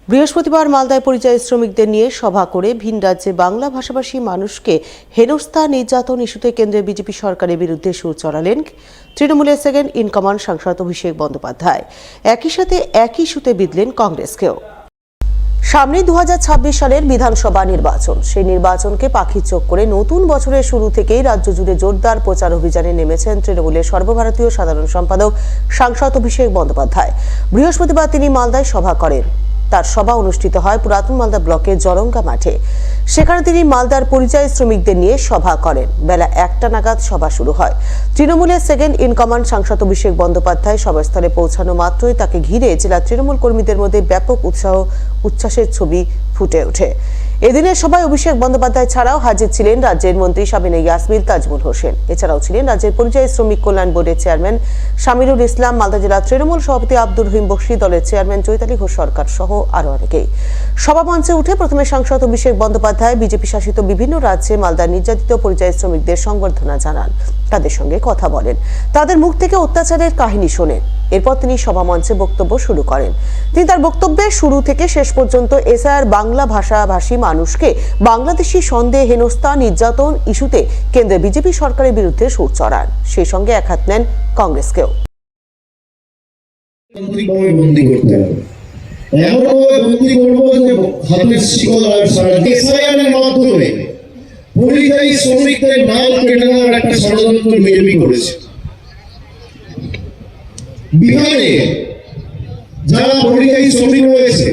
বৃহস্পতিবার মালদায় পরিযায়ী শ্রমিকদের নিয়ে সভা করে ভিন রাজ্যে বাংলা ভাষাভাষী মানুষকে হেনস্থা নির্যাতন ইস্যুতে কেন্দ্রের বিজেপি সরকারের বিরুদ্ধে সুর চড়ালেন তৃণমূলের সেকেন্ড ইন কমান্ড সাংসদ অভিষেক বন্দ্যোপাধ্যায়। একই সাথে একই ইস্যুতে বিঁধলেন কংগ্রেসকেও। সামনে 2026 সালের বিধানসভা নির্বাচন, সেই নির্বাচনকে পাখির চোখ করে নতুন বছরের শুরু থেকেই রাজ্য জুড়ে জোরদার প্রচার অভিযানে নেমেছেন তৃণমূলের সর্বভারতীয় সাধারণ সম্পাদক সাংসদ অভিষেক বন্দ্যোপাধ্যায়। বৃহস্পতিবার তিনি মালদায় সভা করেন। তার সভা অনুষ্ঠিত হয় পুরাতন মালদা ব্লকের জলঙ্গা মাঠে। সেখানে তিনি মালদার পরিযায়ী শ্রমিকদের নিয়ে সভা করেন। বেলা 1টা নাগাদ সভা শুরু হয়। তৃণমূলের সেকেন্ড ইন কমান্ড সাংসদ অভিষেক বন্দ্যোপাধ্যায় সভাস্থলে পৌঁছানো মাত্রই তাকে ঘিরে জেলা তৃণমূল কর্মীদের মধ্যে ব্যাপক উচ্ছ্বাসের ছবি ফুটে ওঠে। এদিনের সভায় অভিষেক বন্দ্যোপাধ্যায় ছাড়াও হাজির ছিলেন রাজ্যের মন্ত্রী সাবিনা ইয়াসমিন, তাজমুল হোসেন। এছাড়াও ছিলেন রাজ্যের পরিযায়ী শ্রমিক কল্যাণ বোর্ডের চেয়ারম্যান শামিরুল ইসলাম, মালদা জেলা তৃণমূল সভাপতি আব্দুর রহিম বক্সী, দলের চেয়ারম্যান চৈতালি ঘোষ সরকার সহ আরো অনেকেই। সভামঞ্চে উঠে প্রথমে সাংসদ অভিষেক বন্দ্যোপাধ্যায় বিজেপি শাসিত বিভিন্ন রাজ্যে মালদার নির্যাতিত পরিযায়ী শ্রমিকদের সংবর্ধনা জানান, তাদের সঙ্গে কথা বলেন, তাদের মুখ থেকে অত্যাচারের কাহিনী শোনেন। এরপর তিনি সভামঞ্চে বক্তব্য শুরু করেন। তিনি তার বক্তব্যের শুরু থেকে শেষ পর্যন্ত এসআইআর বাংলা ভাষাভাষী মানুষকে বাংলাদেশি সন্দেহ, হেনস্থা, নির্যাতন ইস্যুতে কেন্দ্রের বিজেপি সরকারের বিরুদ্ধে সুর চড়ান। সেই সঙ্গে এক হাত নেন কংগ্রেসকেও। পরিযায়ী শ্রমিকদের নাম কেটে নেওয়ার একটা ষড়যন্ত্র বিজেপি করেছে। বিহারে যারা পরিযায়ী শ্রমিক রয়েছে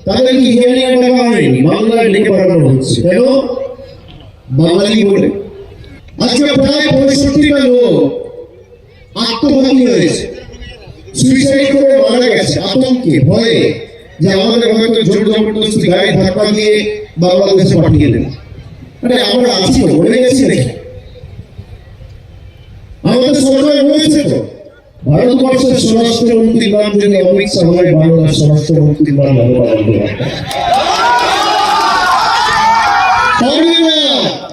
তাদেরকে হিয়ারিং এ ডাকা হয়নি, বাংলায় ডেকে পাঠানো হচ্ছে। কেন? বাঙালি বলে। আজকে প্রায় 65টা লোক আত্মঘাতী হয়েছে, সুইসাইড করে মারা গেছে আতঙ্কে, ভয়ে যে আমাদের হয়তো জোর জবরদস্তি গাড়ি ধাক্কা দিয়ে বাংলাদেশে পাঠিয়ে দেন। আমরা আছি তো, বলে গেছি নাকি? আমাদের সরকার রয়েছে তো। ভারতবর্ষের স্বরাষ্ট্রমন্ত্রীর নাম যদি অমিত শাহ হয়, বাংলার স্বরাষ্ট্রমন্ত্রীর নাম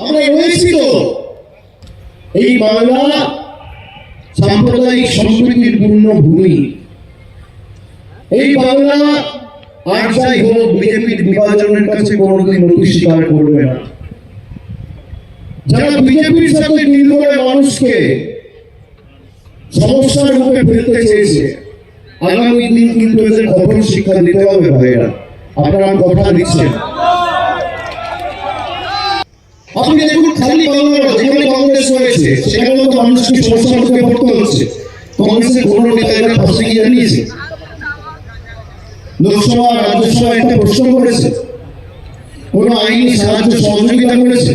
আমরা রয়েছি তো। এই বাংলা সাম্প্রদায়িক সম্প্রীতির পূর্ণ ভূমি। এই বাংলা আর যাই হোক বিজেপির বিভাজনের কাছে কোনোদিন নথি স্বীকার করবে না। যারা বিজেপির সাথে ডিল করে মানুষকে সমস্যার মুখে ফেলতে চেয়েছে, আগামী দিন কিন্তু এদের কঠোর শিক্ষা দিতে হবে ভাইয়েরা। আপনারা কথা দিচ্ছেন। আপনি দেখুন, খালি বাংলা যেখানে কংগ্রেস হয়েছে সেখানে তো মানুষকে সমস্যার মুখে পড়তে হচ্ছে। কংগ্রেসের কোন নেতা এরা ফাঁসে গিয়ে জানিয়েছে? লোকসভা রাজ্যসভা একটা প্রশ্ন করেছে? কোন আইনি সাহায্য সহযোগিতা করেছে?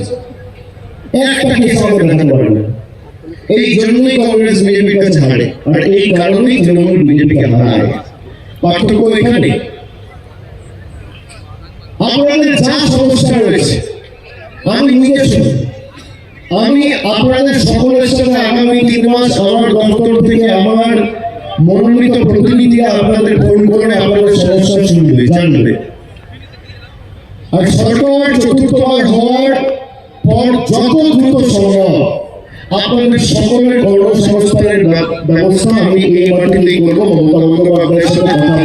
একটা কেস আমাকে দেখাতে পারে না। এই জন্যই কংগ্রেস বিজেপির কাছে হারে, আর এই কারণেই তৃণমূল বিজেপিকে হারায়। পার্থক্য এখানে। আপনাদের যা সমস্যা রয়েছে আমি আপনাদের সকলের সাথে আগামী 3 মাস আমার দপ্তর থেকে আমার মনোনীত প্রতিনিধিরা আপনাদের ফোন করে আপনাদের সমস্যা শুনবে, জানবে। আর সরকার চতুর্থবার হওয়ার পর যত দ্রুত সম্ভব আপনাদের সকলের কর্মসংস্থানের ব্যবস্থা আমি এই মাটিতেই করবো। মমতা বন্দ্যোপাধ্যায়ের সাথে কথা